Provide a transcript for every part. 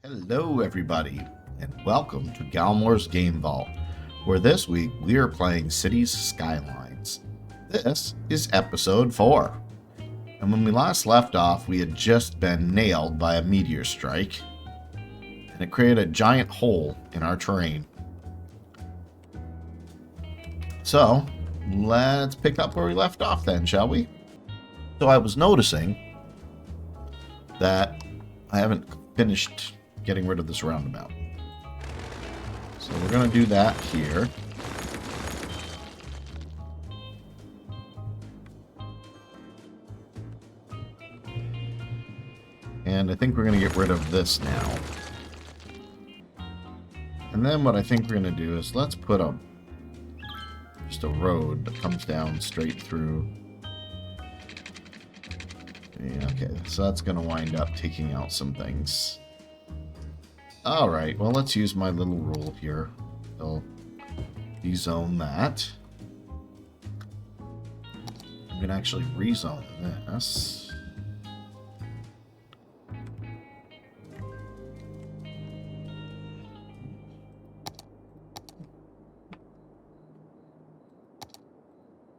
Hello, everybody, and welcome to Galmor's Game Vault, where this week we are playing Cities Skylines. This is episode 4, and when we last left off, we had just been nailed by a meteor strike, and it created a giant hole in our terrain. So, let's pick up where we left off then, shall we? So I was noticing that I haven't finished getting rid of this roundabout. So we're going to do that here. And I think we're going to get rid of this now. And then what I think we're going to do is let's put just a road that comes down straight through. Yeah, okay, so that's going to wind up taking out some things. Alright, well, let's use my little rule here. I'll rezone that. I'm going to actually rezone this.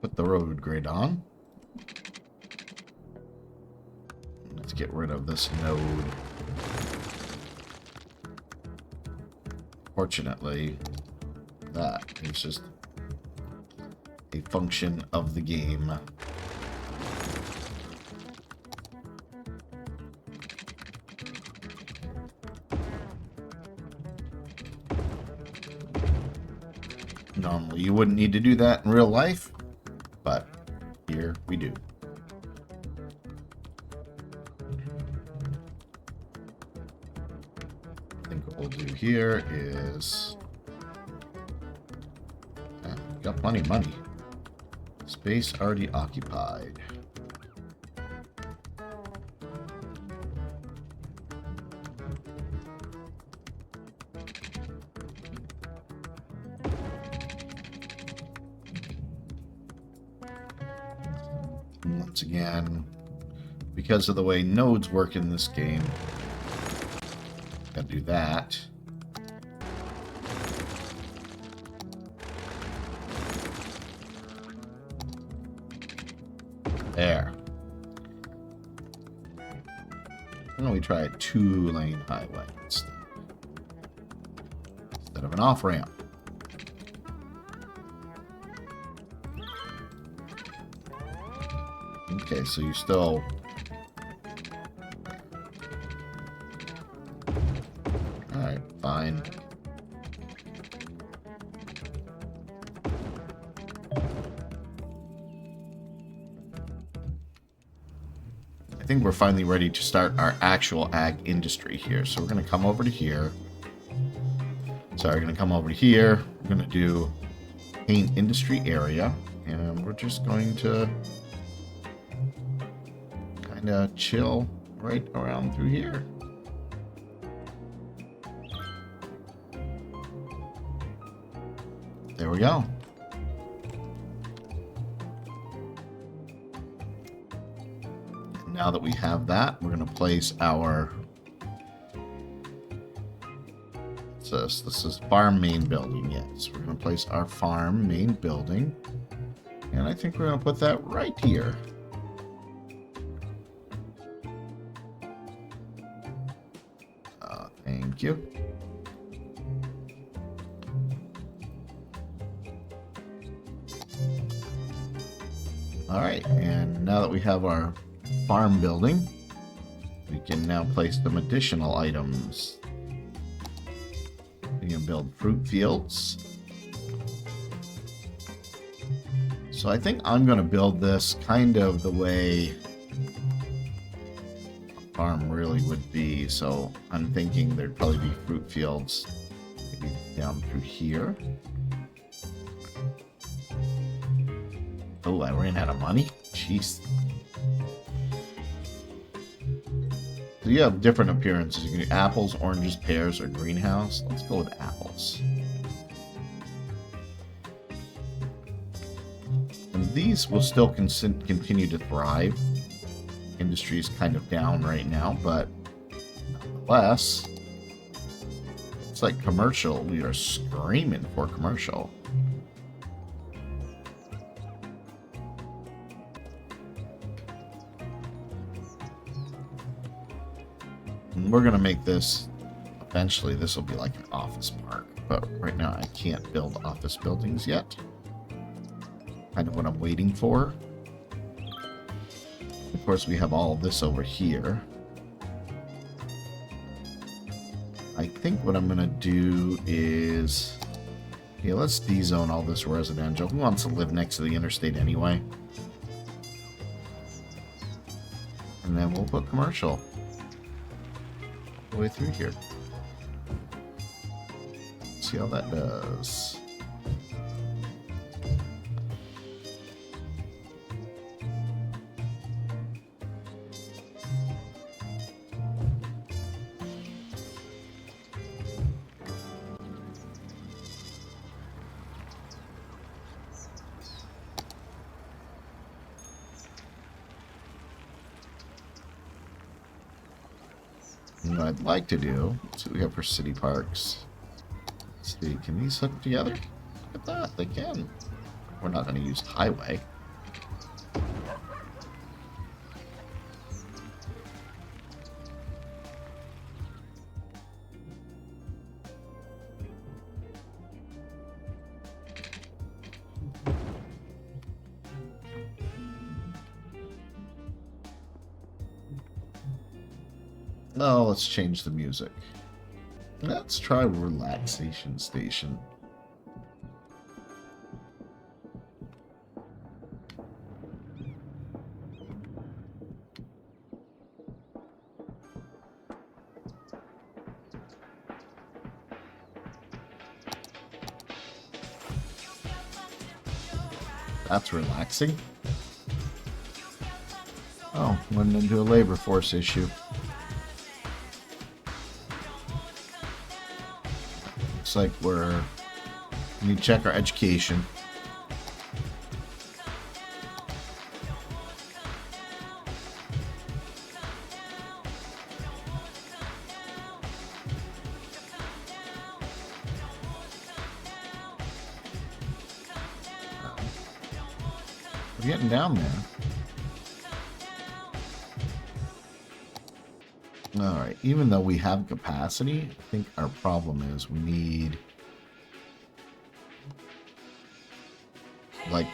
Put the road grid on. Let's get rid of this node. Fortunately, that is just a function of the game. Normally, you wouldn't need to do that in real life, but here we do. What we'll do here is got plenty of money. Space already occupied. Once again, because of the way nodes work in this game, gotta do that. There. Why don't we try a 2-lane highway instead of an off-ramp? Okay, so you still... Alright, fine. I think we're finally ready to start our actual ag industry here. So we're going to come over to here. Sorry, we're going to come over to here. We're going to do paint industry area. And we're just going to kind of chill right around through here. There we go. Now that we have that, we're going to place our... This is farm main building, yes. We're going to place our farm main building. And I think we're going to put that right here. Thank you. Alright, and now that we have our farm building, we can now place some additional items. We can build fruit fields. So I think I'm going to build this kind of the way a farm really would be. So I'm thinking there'd probably be fruit fields maybe down through here. Oh, I ran out of money? Jeez. So you have different appearances. You can do apples, oranges, pears, or greenhouse. Let's go with apples. And these will still continue to thrive. Industry is kind of down right now, but nonetheless, Looks like commercial. We are screaming for commercial. And we're going to make this, eventually this will be like an office park. But right now I can't build office buildings yet. Kind of what I'm waiting for. Of course, we have all of this over here. I think what I'm going to do is... Yeah, let's dezone all this residential. Who wants to live next to the interstate anyway? And then we'll put commercial all the way through here. See how that does. And what I'd like to do, let's see what we have for city parks. Let's see, can these hook together? Look at that, they can. We're not going to use highway. Oh, let's change the music. Let's try relaxation station. That's relaxing. Oh, went into a labor force issue. Looks like we need to check our education. We're getting down there. Alright, even though we have capacity, I think our problem is we need, like,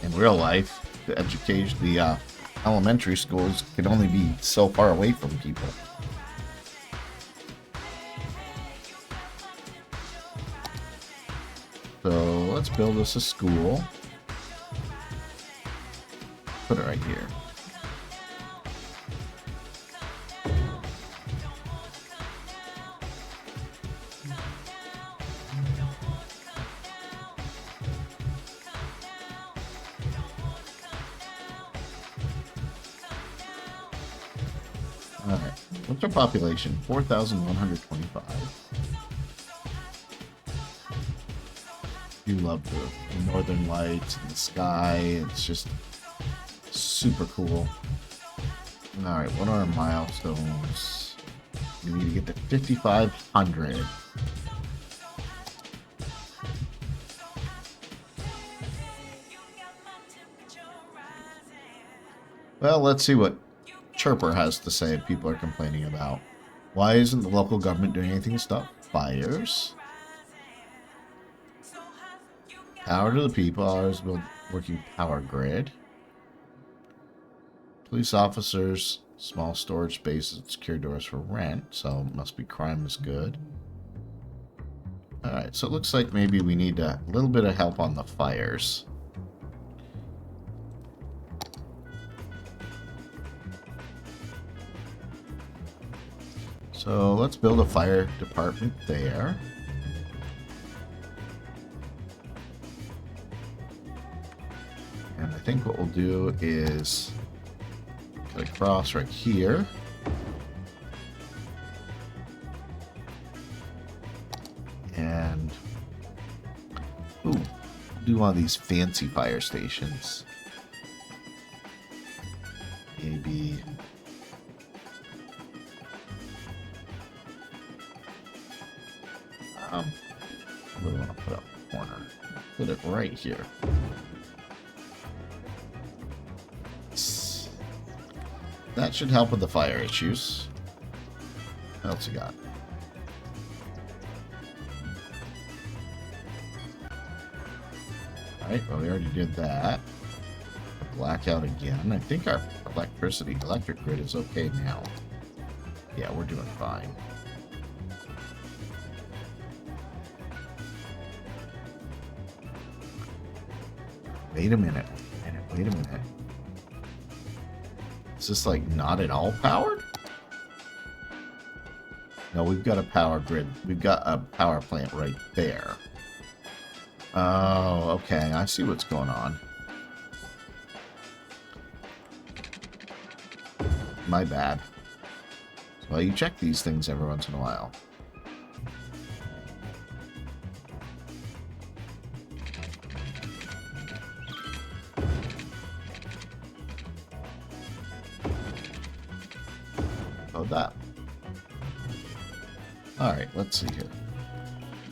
in real life, the education, the elementary schools can only be so far away from people. So let's build us a school. Put it right here. Alright, what's our population? 4,125. You love the northern lights and the sky. It's just super cool. Alright, what are our milestones? We need to get to 5,500. Well, let's see what Chirper has to say people are complaining about. Why isn't the local government doing anything to stop fires? Power to the people. Ours build working power grid. Police officers, small storage spaces, secure doors for rent. So must be crime is good. Alright, so it looks like maybe we need a little bit of help on the fires. So let's build a fire department there. And I think what we'll do is cut across right here. And do one of these fancy fire stations. Maybe corner. Put it right here. That should help with the fire issues. What else you got? Alright, well, we already did that. Blackout again. I think our electric grid is okay now. Yeah, we're doing fine. Wait a minute. Wait a minute. Is this like not at all powered? No, we've got a power grid. We've got a power plant right there. Oh, okay. I see what's going on. My bad. Well, you check these things every once in a while. Oh, that. Alright, let's see here.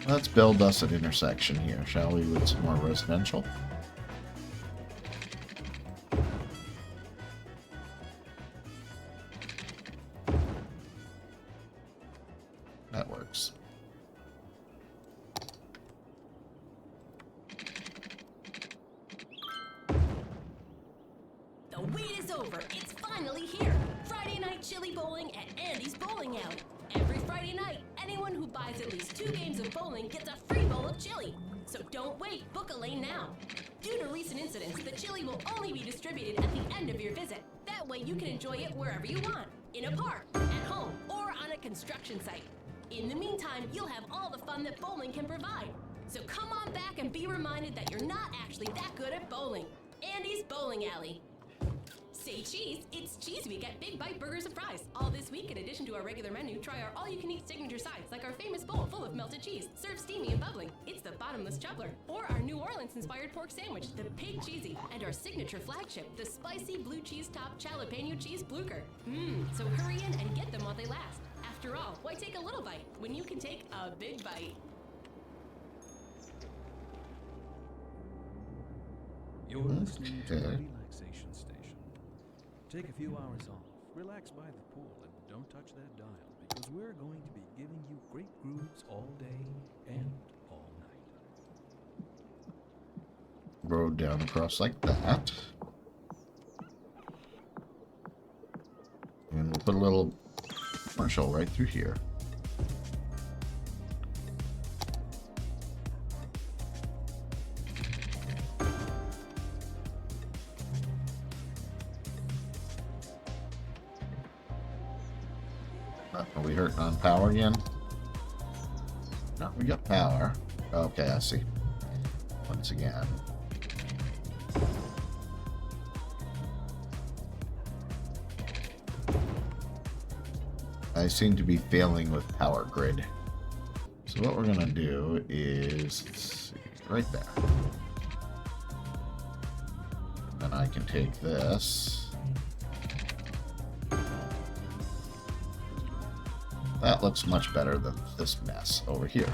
Let's build us an intersection here, shall we, with some more residential? That works. The wait is over. It's finally here. Friday night chili bowling at Andy's Bowling Alley. Every Friday night, anyone who buys at least 2 games of bowling gets a free bowl of chili. So don't wait, book a lane now. Due to recent incidents, the chili will only be distributed at the end of your visit. That way you can enjoy it wherever you want. In a park, at home, or on a construction site. In the meantime, you'll have all the fun that bowling can provide. So come on back and be reminded that you're not actually that good at bowling. Andy's Bowling Alley. Say cheese, it's Cheese Week at Big Bite Burgers and Fries. All this week, in addition to our regular menu, try our all-you-can-eat signature sides, like our famous bowl full of melted cheese, served steamy and bubbling. It's the bottomless chubbler. Or our New Orleans-inspired pork sandwich, the Pig Cheesy. And our signature flagship, the spicy blue cheese top jalapeno cheese blucher. So hurry in and get them while they last. After all, why take a little bite when you can take a big bite? You're listening to the relaxation station. Take a few hours off, relax by the pool, and don't touch that dial, because we're going to be giving you great grooves all day and all night. Road down across like that. And we'll put a little commercial right through here. Are we hurting on power again? No, we got power. Okay, I see. Once again. I seem to be failing with power grid. So what we're gonna do is, let's see, right there. Then I can take this. That looks much better than this mess over here.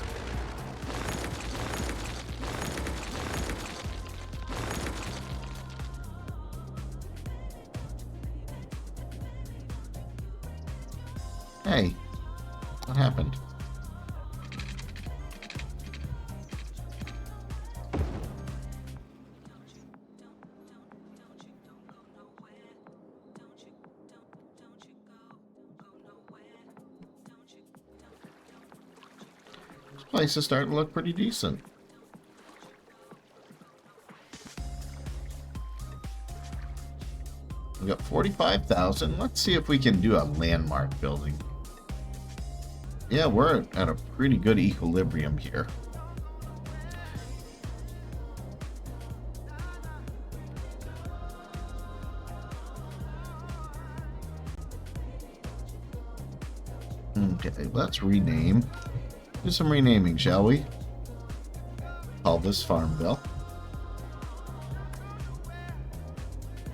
Hey, what happened? This place is starting to look pretty decent. We got 45,000. Let's see if we can do a landmark building. Yeah, we're at a pretty good equilibrium here. Okay, let's rename. Do some renaming, shall we? Call this Farmville.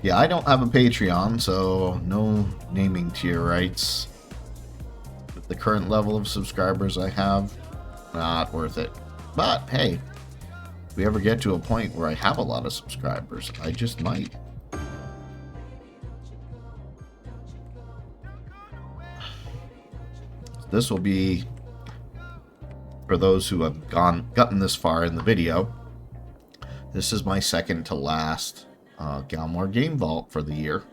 Yeah, I don't have a Patreon, so no naming tier rights. With the current level of subscribers I have, not worth it. But hey, we ever get to a point where I have a lot of subscribers, I just might. This will be, for those who have gotten this far in the video, this is my second to last Galmor Game Vault for the year.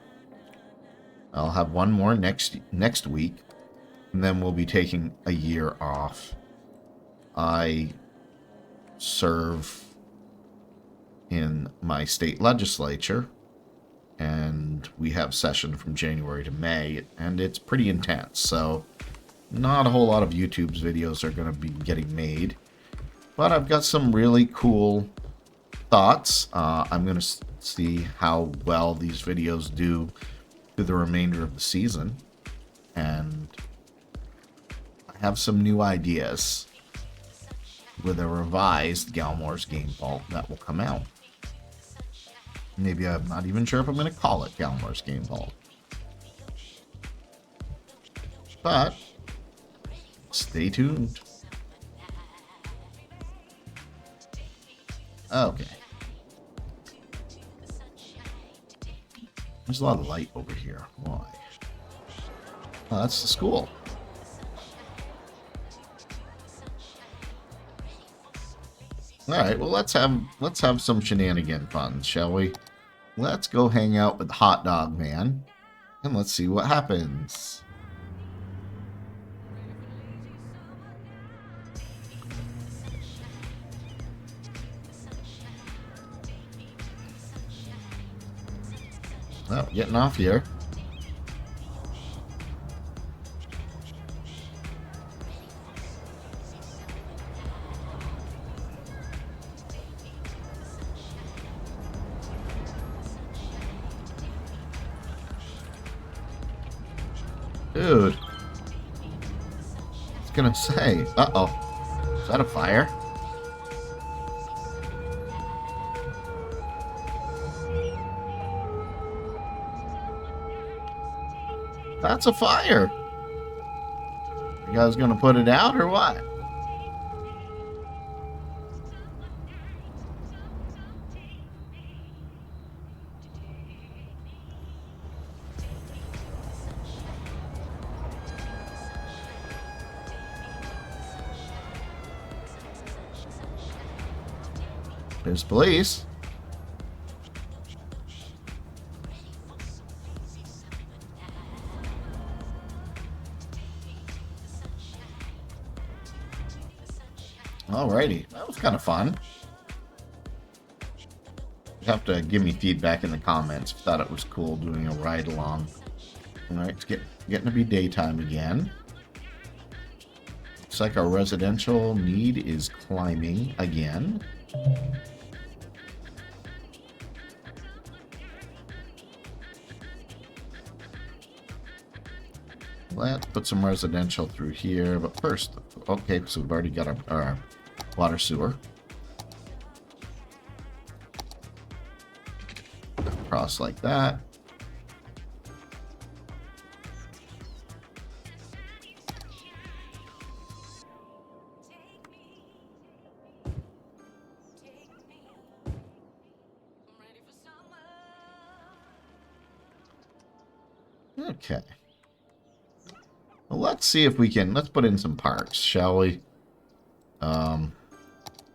I'll have one more next week, and then we'll be taking a year off. I serve in my state legislature, and we have session from January to May, and it's pretty intense, so not a whole lot of YouTube's videos are going to be getting made. But I've got some really cool thoughts. I'm going to see how well these videos do through the remainder of the season, and I have some new ideas with a revised Galmor's Game Vault that will come out. Maybe I'm not even sure if I'm going to call it Galmor's Game Vault. But stay tuned. Okay. There's a lot of light over here. Why? Oh, that's the school. Alright, well let's have some shenanigan fun, shall we? Let's go hang out with Hot Dog Man, and let's see what happens. Oh, getting off here. Dude. I was gonna say, uh-oh. Is that a fire? That's a fire. You guys gonna put it out or what? There's police. Alrighty, that was kind of fun. You have to give me feedback in the comments if you thought it was cool doing a ride along. Alright, it's getting to be daytime again. Looks like our residential need is climbing again. Let's put some residential through here, but first, okay, so we've already got our water sewer. Across like that. Okay. Well, let's see if we can, let's put in some parks, shall we? Now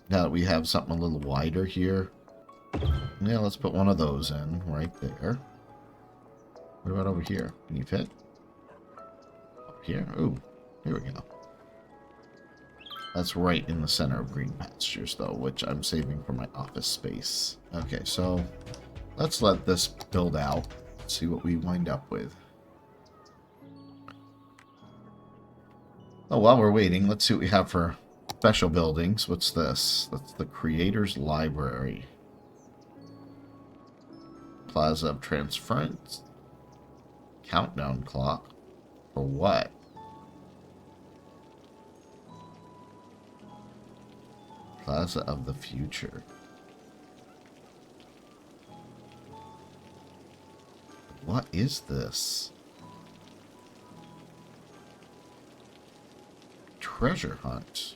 that we have something a little wider here. Yeah, let's put one of those in right there. What about over here? Can you fit? Up here? Ooh, here we go. That's right in the center of green pastures, though, which I'm saving for my office space. Okay, so let's let this build out. See what we wind up with. Oh, while we're waiting, let's see what we have for special buildings. What's this? That's the Creator's Library. Plaza of Transference. Countdown clock. For what? Plaza of the Future. What is this? Treasure hunt.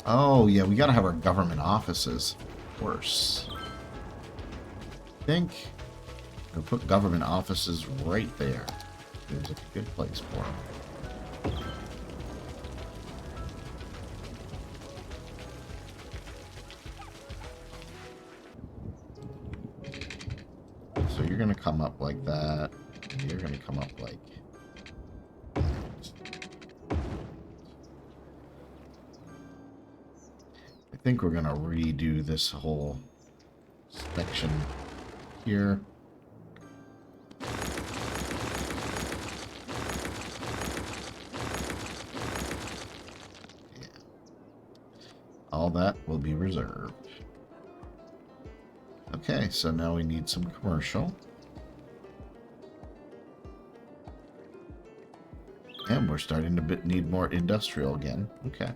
Oh, yeah, we gotta have our government offices. Of course. I think we'll put government offices right there. Seems like a good place for them. So you're gonna come up like that. You're gonna come up like that. I think we're gonna redo this whole section here. Yeah. All that will be reserved. Okay, so now we need some commercial. And we're starting to need more industrial again. Okay.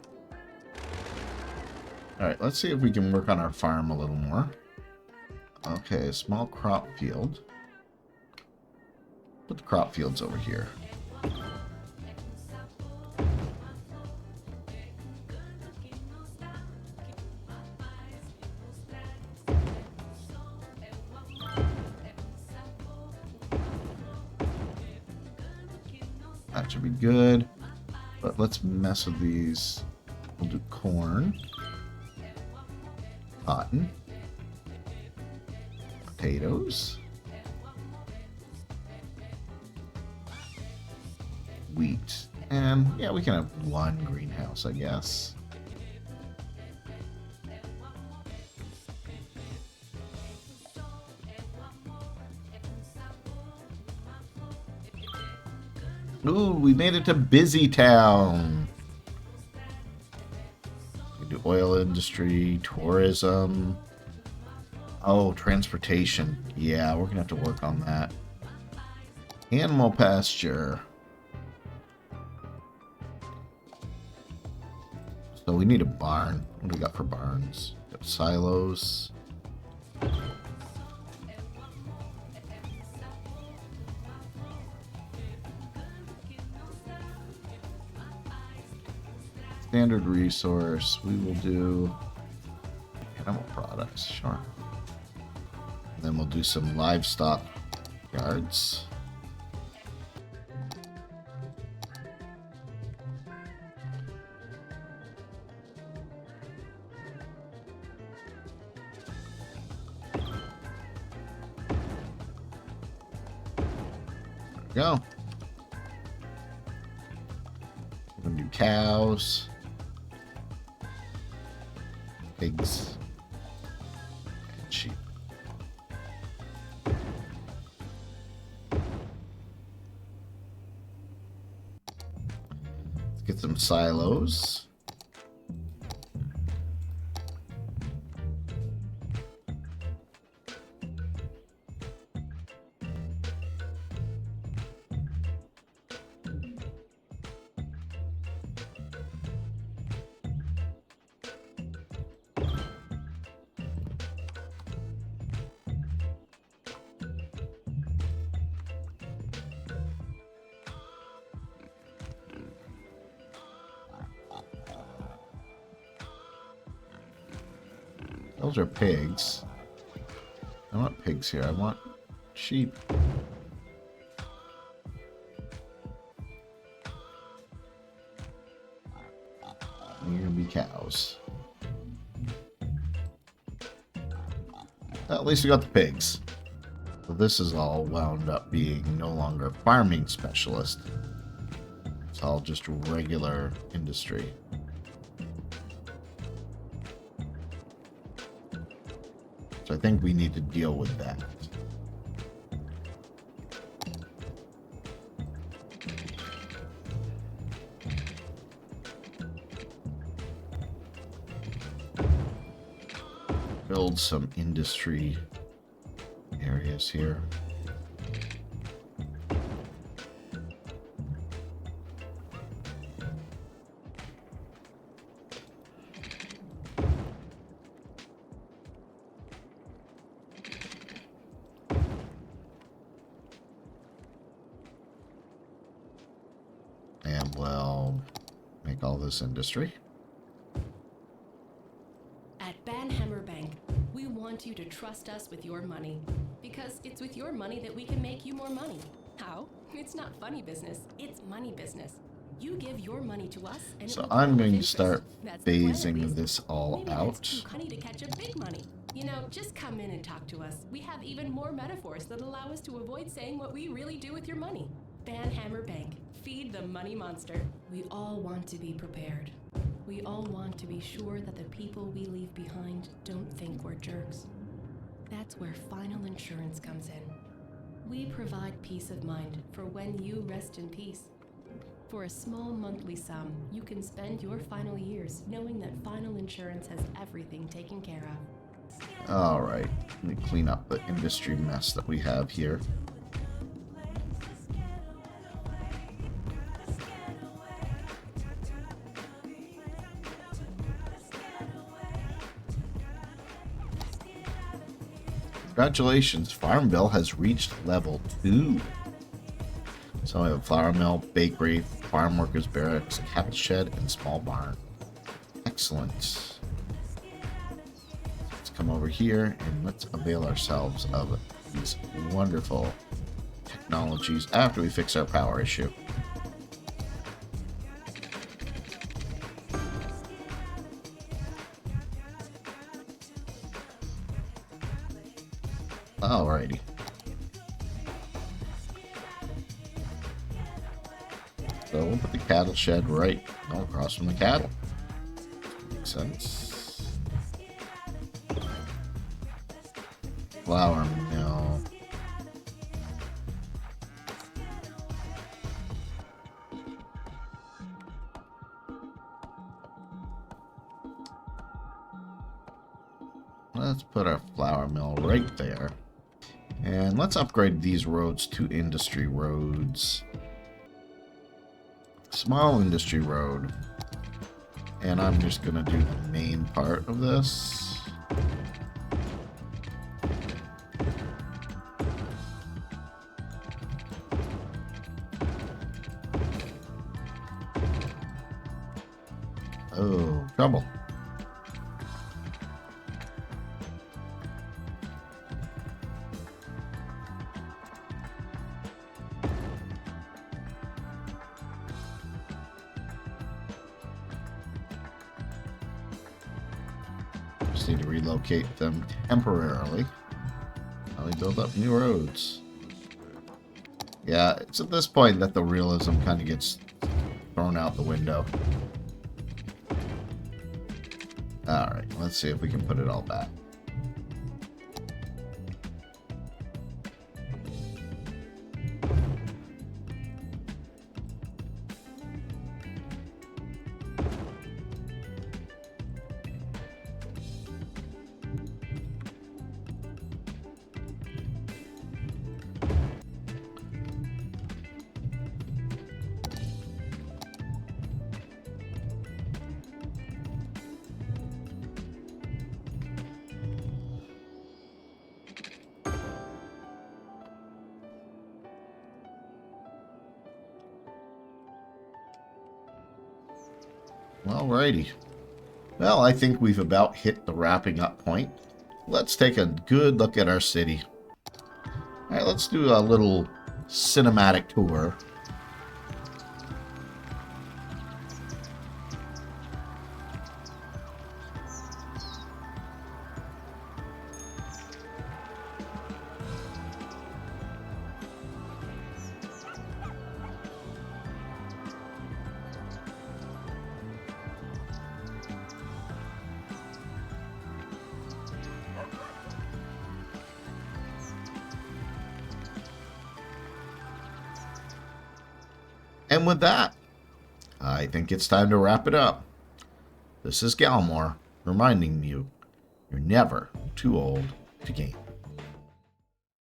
Alright, let's see if we can work on our farm a little more. Okay, a small crop field. Put the crop fields over here. That should be good. But let's mess with these. We'll do corn, cotton, potatoes, wheat, and yeah, we can have one greenhouse, I guess. Ooh, we made it to Busy Town. We do oil industry, tourism. Oh, transportation. Yeah, we're gonna have to work on that. Animal pasture. So we need a barn. What do we got for barns? Got silos. Standard resource. We will do animal products. Sure. And then we'll do some livestock yards. There we go. We're gonna do cows, pigs, and sheep. Let's get some silos. Those are pigs. I want pigs here. I want sheep. And you're gonna be cows. Well, at least we got the pigs. So this is all wound up being no longer farming specialist. It's all just regular industry. So I think we need to deal with that. Build some industry areas here. And we'll make all this industry. want you to trust us with your money. Because it's with your money that we can make you more money. How? It's not funny business, it's money business. You give your money to us, and So it will I'm grow going with to start interest. That's the plan, at phasing least. this all Maybe out. that's too funny to catch a big money. You know, just come in and talk to us. We have even more metaphors that allow us to avoid saying what we really do with your money. Banhammer Bank. Feed the money monster. We all want to be prepared. We all want to be sure that the people we leave behind don't think we're jerks. That's where final insurance comes in. We provide peace of mind for when you rest in peace. For a small monthly sum, you can spend your final years knowing that final insurance has everything taken care of. All right, let me clean up the industry mess that we have here. Congratulations, Farmville has reached level 2. So I have a flour mill, bakery, farm workers barracks, cattle shed, and small barn. Excellent. Let's come over here and let's avail ourselves of these wonderful technologies after we fix our power issue. Alrighty. So we'll put the cattle shed right across from the cattle. Makes sense. Flour mill. Let's put our flour mill right there. And let's upgrade these roads to industry roads. Small industry road. And I'm just going to do the main part of this. Oh, trouble. Just need to relocate them temporarily while we build up new roads. Yeah, it's at this point that the realism kind of gets thrown out the window. Alright, let's see if we can put it all back. Alrighty. Well, I think we've about hit the wrapping up point. Let's take a good look at our city. Alright, let's do a little cinematic tour. And with that, I think it's time to wrap it up. This is Galmor, reminding you, you're never too old to game.